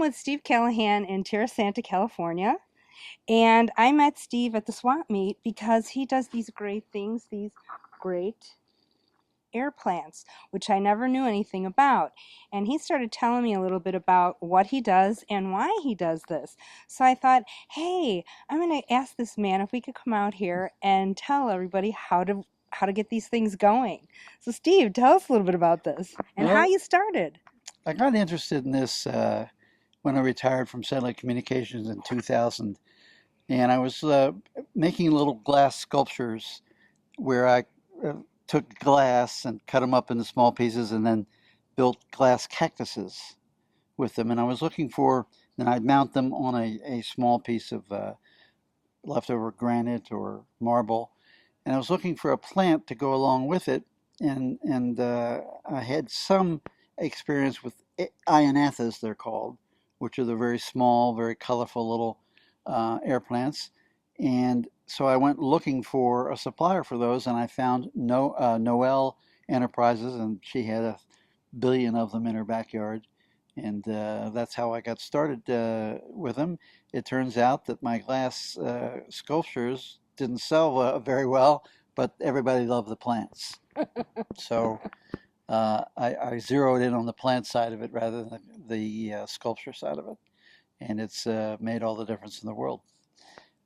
with Steve Callahan in Terra Santa, California. And I met Steve at the swap meet because he does these great things, these great air plants, which I never knew anything about. And he started telling me a little bit about what he does and why he does this. So I thought, hey, I'm going to ask this man if we could come out here and tell everybody how to get these things going. So Steve, tell us a little bit about this and how Well, you started. I got interested in this when I retired from satellite communications in 2000, and I was making little glass sculptures where I uh, took glass and cut them up into small pieces and then built glass cactuses with them. And I was looking for, then I'd mount them on a small piece of leftover granite or marble, and I was looking for a plant to go along with it, and I had some experience with ionathas, they're called, which are the very small, very colorful little air plants, and so I went looking for a supplier for those, and I found Noel Enterprises, and she had 1 billion of them in her backyard, and that's how I got started with them. It turns out that my glass sculptures didn't sell very well, but everybody loved the plants. So I zeroed in on the plant side of it rather than the sculpture side of it, and it's made all the difference in the world.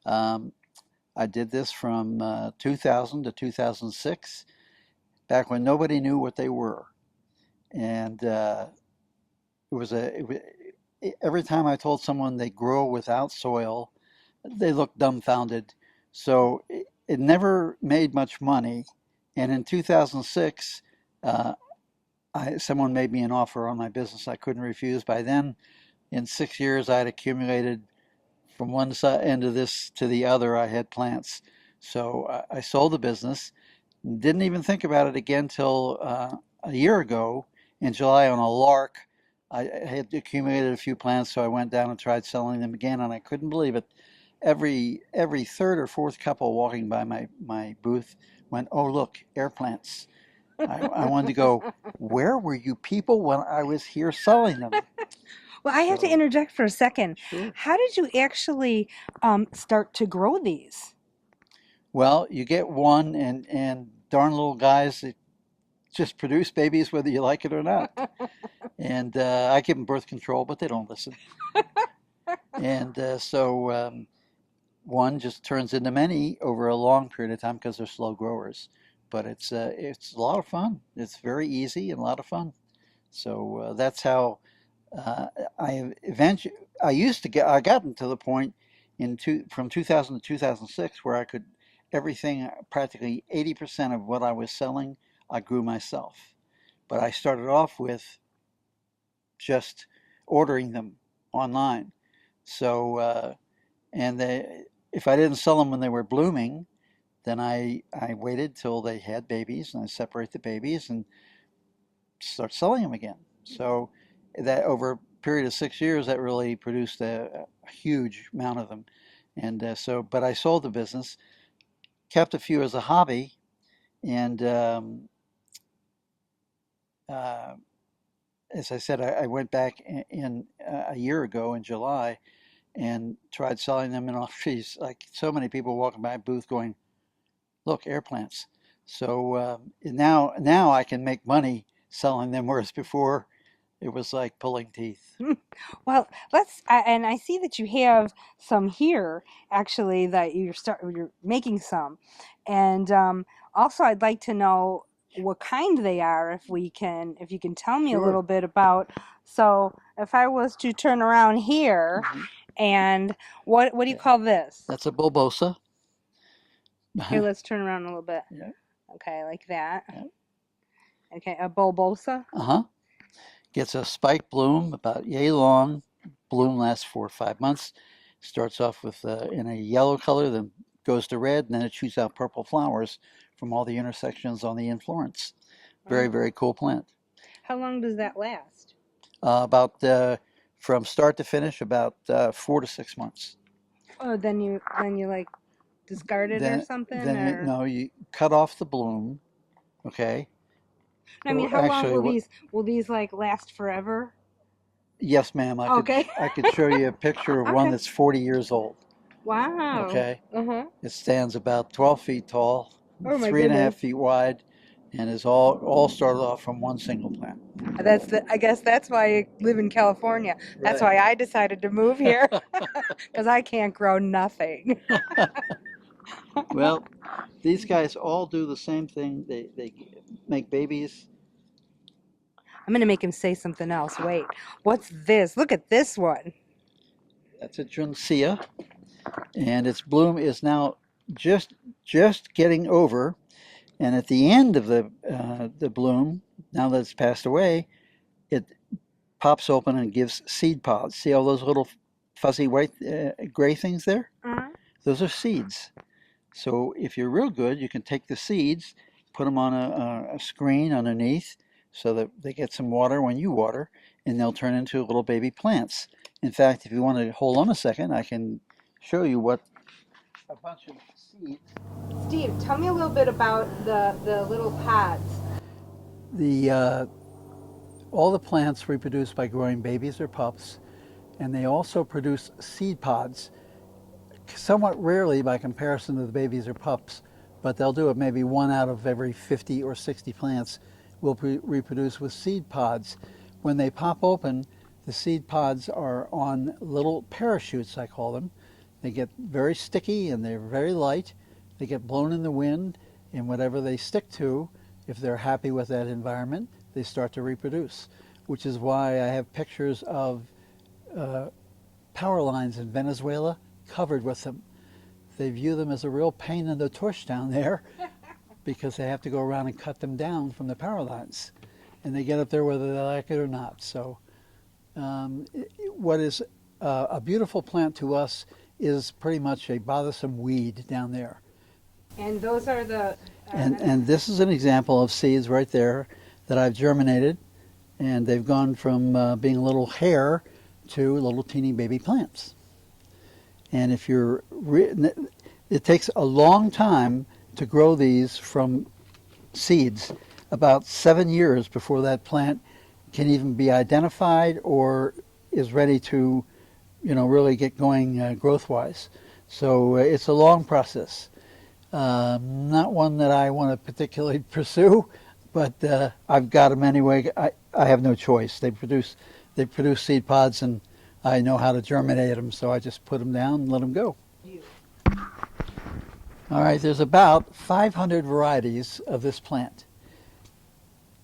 Um, I did this from 2000 to 2006, back when nobody knew what they were, and it was every time I told someone they grow without soil, they looked dumbfounded. So it never made much money. And in 2006, uh, someone made me an offer on my business I couldn't refuse. By then, in 6 years, I had accumulated from one end of this to the other. I had plants. So I sold the business. Didn't even think about it again till a year ago in July on a lark. I had accumulated a few plants, so I went down and tried selling them again, and I couldn't believe it. Every third or fourth couple walking by my booth went, "Oh, look, air plants." I wanted to go, "Where were you people when I was here selling them?" Well, I have to So, interject for a second. sure. How did you actually start to grow these? Well, you get one, and darn little guys that just produce babies whether you like it or not. And I give them birth control, but they don't listen. And so one just turns into many over a long period of time because they're slow growers. But it's a lot of fun. It's very easy and a lot of fun. So that's how uh, eventually I used to get. I gotten to the point from 2000 to 2006 where I could everything practically 80% of what I was selling I grew myself. But I started off with just ordering them online. So, and if I didn't sell them when they were blooming, then I waited till they had babies and I separate the babies and start selling them again. So that over a period of 6 years, that really produced a huge amount of them. And but I sold the business, kept a few as a hobby, and uh, as I said, I went back in a year ago in July and tried selling them in all trees. Like so many people walking by a booth going, "Look, air plants." So now I can make money selling them, whereas before it was like pulling teeth. Well, and I see that you have some here actually that you're making some, and also I'd like to know what kind they are if you can tell me a little Sure. bit about. So if I was to turn around here, Hmm. and what do you Yeah, call this? that's a bulbosa. Here, Yeah, let's turn around a little bit. yeah. Okay, like that. Okay, a bulbosa. Uh-huh. Gets a spike bloom about yay long. Bloom lasts 4 or 5 months. Starts off with in a yellow color, then goes to red, and then it shoots out purple flowers from all the intersections on the inflorescence. Very, Oh, very cool plant. how long does that last? About from start to finish, about 4 to 6 months. Oh, then you like discard it or something, Then you or no, you cut off the bloom. Okay. I mean, Well, how long actually, will what these like last forever? Yes, ma'am. Okay. I could show you a picture of one Okay. that's 40 years old. Wow. Okay. Uh-huh. It stands about 12 feet tall, Oh my three and a half goodness. feet wide, and is all started off from one single plant. I guess that's why I live in California. That's Right. why I decided to move here because I can't grow nothing. Well, these guys all do the same thing. They make babies. I'm gonna make him say something else. Wait, what's this? Look at this one. That's a Juncia, and its bloom is now just just getting over. And at the end of the bloom, now that it's passed away, it pops open and gives seed pods. See all those little fuzzy white gray things there? Uh-huh. Those are seeds. So if you're real good, you can take the seeds, put them on a screen underneath so that they get some water when you water, and they'll turn into little baby plants. In fact, if you want to hold on a second, I can show you what a bunch of seeds. Steve, tell me a little bit about the little pods. The all the plants reproduce by growing babies or pups, and they also produce seed pods, somewhat rarely by comparison to the babies or pups, but they'll do it maybe one out of every 50 or 60 plants will reproduce with seed pods. When they pop open, the seed pods are on little parachutes, I call them. They get very sticky and they're very light. They get blown in the wind, and whatever they stick to, if they're happy with that environment, they start to reproduce, which is why I have pictures of uh, power lines in Venezuela covered with them. They view them as a real pain in the tush down there because they have to go around and cut them down from the power lines. And they get up there whether they like it or not. So, what is a beautiful plant to us is pretty much a bothersome weed down there. And those are the. And this is an example of seeds right there that I've germinated. And they've gone from being a little hair to little teeny baby plants. And if you're, it takes a long time to grow these from seeds, about 7 years before that plant can even be identified or is ready to, really get going growth-wise. So it's a long process. Not one that I want to particularly pursue, but I've got them anyway. I have no choice. They produce seed pods, and I know how to germinate them, so I just put them down and let them go. All right, there's about 500 varieties of this plant.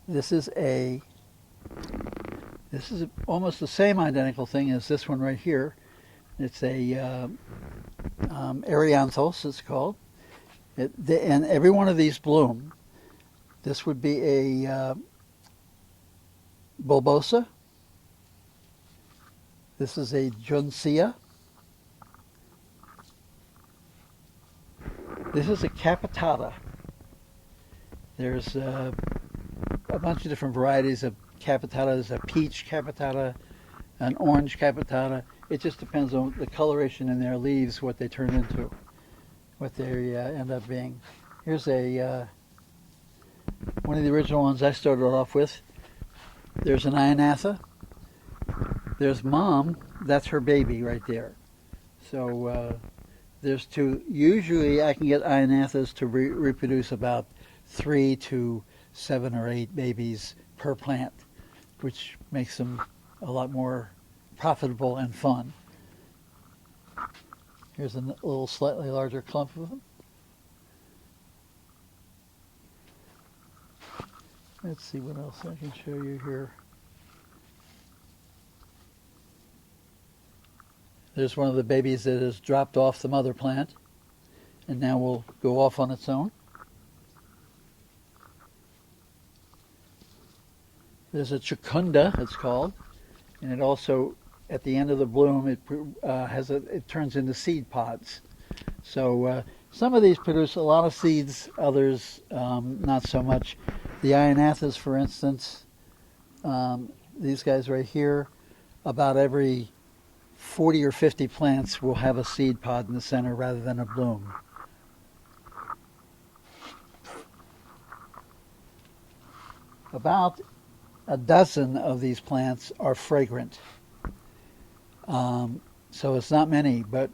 This is almost the same identical thing as this one right here. It's a Arianthos, it's called. And every one of these bloom. This would be a bulbosa. This is a Juncia. This is a capitata. There's a bunch of different varieties of capitata. There's a peach capitata, an orange capitata. It just depends on the coloration in their leaves, what they turn into, what they end up being. Here's a one of the original ones I started off with. There's an Ionatha. There's Mom. That's her baby right there. So there's two. Usually I can get Ionathas to reproduce about 3 to 7 or 8 babies per plant, which makes them a lot more profitable and fun. Here's a little slightly larger clump of them. Let's see what else I can show you here. There's one of the babies that has dropped off the mother plant and now will go off on its own. There's a chacunda, it's called, and it also, at the end of the bloom, it turns into seed pods. So some of these produce a lot of seeds, others not so much. The Ionathas, for instance, these guys right here, about every 40 or 50 plants will have a seed pod in the center rather than a bloom. About a dozen of these plants are fragrant. So it's not many, but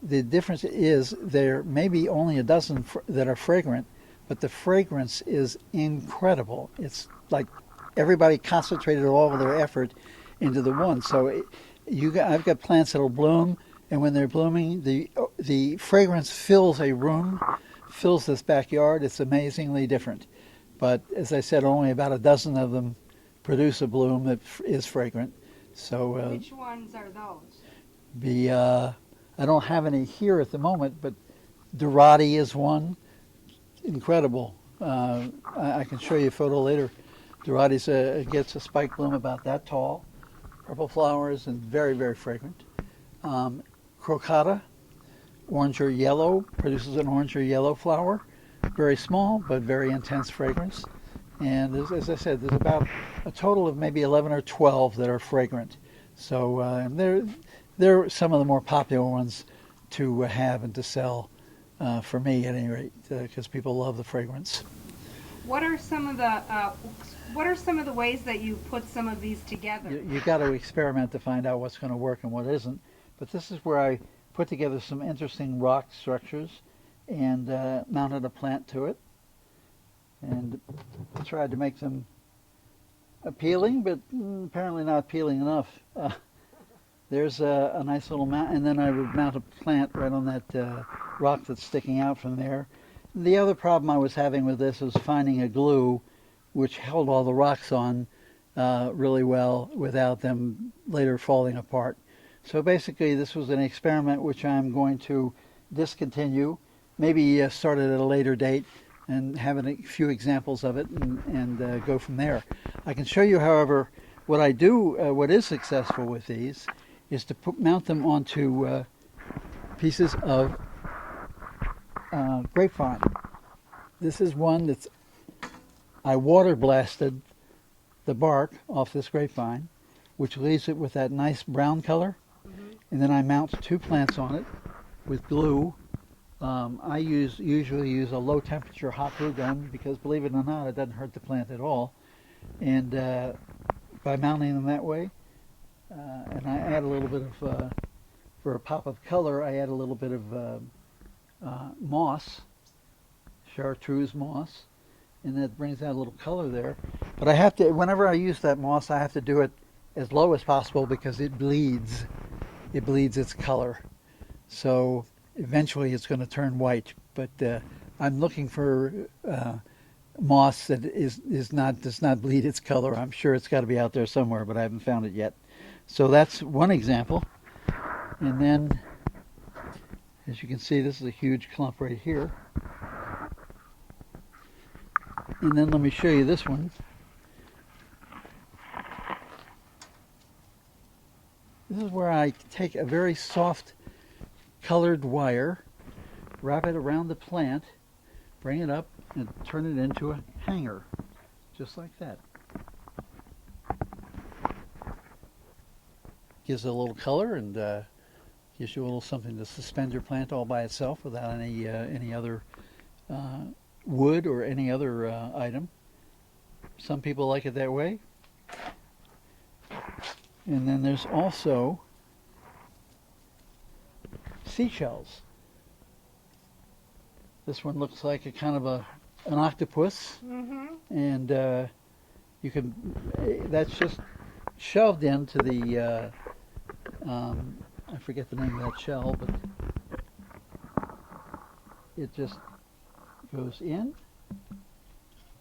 the difference is there may be only a dozen that are fragrant, but the fragrance is incredible. It's like everybody concentrated all of their effort into the one. So I've got plants that'll bloom, and when they're blooming, the fragrance fills a room, fills this backyard. It's amazingly different. But as I said, only about a dozen of them produce a bloom that is fragrant. So Which ones are those? I don't have any here at the moment, but Dorati is one. Incredible. I can show you a photo later. Dorati's gets a spike bloom about that tall, purple flowers, and very, very fragrant. Crocata, orange or yellow, produces an orange or yellow flower. Very small, but very intense fragrance. And as I said, there's about a total of maybe 11 or 12 that are fragrant. So and they're some of the more popular ones to have and to sell, for me at any rate, because people love the fragrance. What are some of the ways that you put some of these together? You got to experiment to find out what's going to work and what isn't. But this is where I put together some interesting rock structures and mounted a plant to it and tried to make them appealing, but apparently not appealing enough. There's a nice little mount, and then I would mount a plant right on that rock that's sticking out from there. The other problem I was having with this was finding a glue which held all the rocks on really well without them later falling apart. So basically this was an experiment which I'm going to discontinue, maybe start it at a later date and have a few examples of it and go from there. I can show you, however, what I do, what is successful with these is to mount them onto pieces of grapevine. This is one that's, I water blasted the bark off this grapevine, which leaves it with that nice brown color. And then I mount two plants on it with glue. I usually use a low temperature hot glue gun because, believe it or not, it doesn't hurt the plant at all. And by mounting them that way, and I add a little bit of, for a pop of color, I add a little bit of moss, chartreuse moss, and that brings out a little color there. But I have to, whenever I use that moss, I have to do it as low as possible because it bleeds. It bleeds its color. So eventually it's going to turn white. But I'm looking for moss that does not bleed its color. I'm sure it's got to be out there somewhere, but I haven't found it yet. So that's one example. And then, as you can see, this is a huge clump right here. And then let me show you this one. This is where I take a very soft colored wire, wrap it around the plant, bring it up, and turn it into a hanger, just like that. Gives it a little color and gives you a little something to suspend your plant all by itself without any other wood or any other item. Some people like it that way. And then there's also seashells. This one looks like a kind of an octopus, and you can. That's just shoved into the. I forget the name of that shell, but it just goes in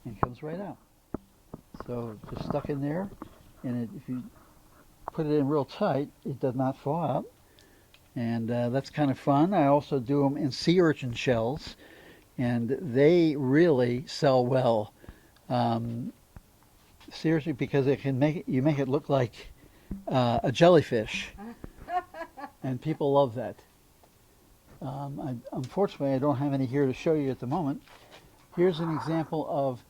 and comes right out. So just stuck in there, and if you put it in real tight, it does not fall out. And that's kind of fun. I also do them in sea urchin shells, and they really sell well. Seriously, because it can you make it look like a jellyfish, and people love that. Unfortunately, I don't have any here to show you at the moment. Here's an example of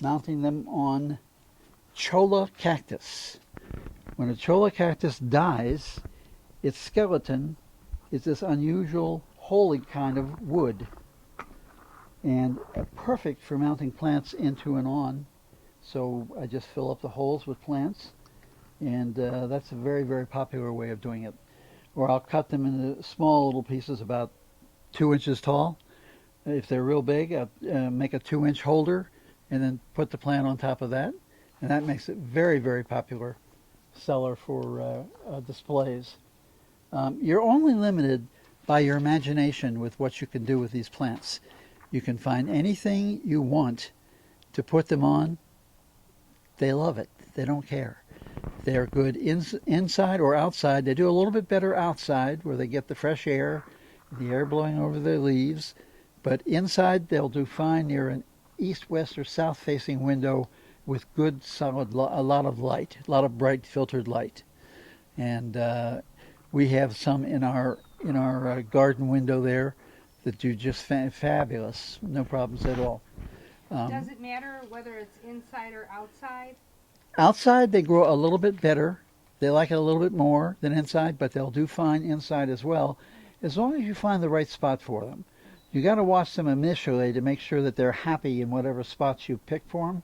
mounting them on cholla cactus. When a cholla cactus dies, its skeleton is this unusual holy kind of wood, and perfect for mounting plants into and on. So I just fill up the holes with plants, and that's a very, very popular way of doing it. or I'll cut them into small little pieces about 2 inches tall. If they're real big, I'll make a 2 inch holder and then put the plant on top of that. And that makes it very, very popular seller for displays. You're only limited by your imagination with what you can do with these plants. You can find anything you want to put them on. They love it. They don't care. They're good inside or outside. They do a little bit better outside where they get the fresh air, the air blowing over their leaves. But inside, they'll do fine near an east, west, or south facing window with good, solid, a lot of light, a lot of bright filtered light. And we have some in our garden window there that do just fabulous. No problems at all. Does it matter whether it's inside or outside? Outside, they grow a little bit better. They like it a little bit more than inside, but they'll do fine inside as well, as long as you find the right spot for them. You got to watch them initially to make sure that they're happy in whatever spots you pick for them.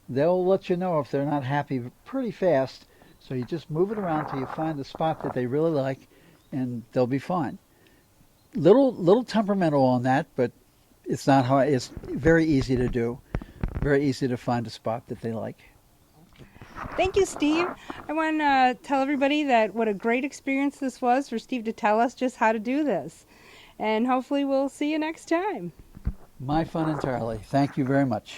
They'll let you know if they're not happy pretty fast, so you just move it around till you find the spot that they really like, and they'll be fine. Little temperamental on that, but it's not hard. It's very easy to do. Very easy to find a spot that they like. Thank you, Steve. I want to tell everybody that what a great experience this was for Steve to tell us just how to do this. And hopefully we'll see you next time. My fun entirely. Thank you very much.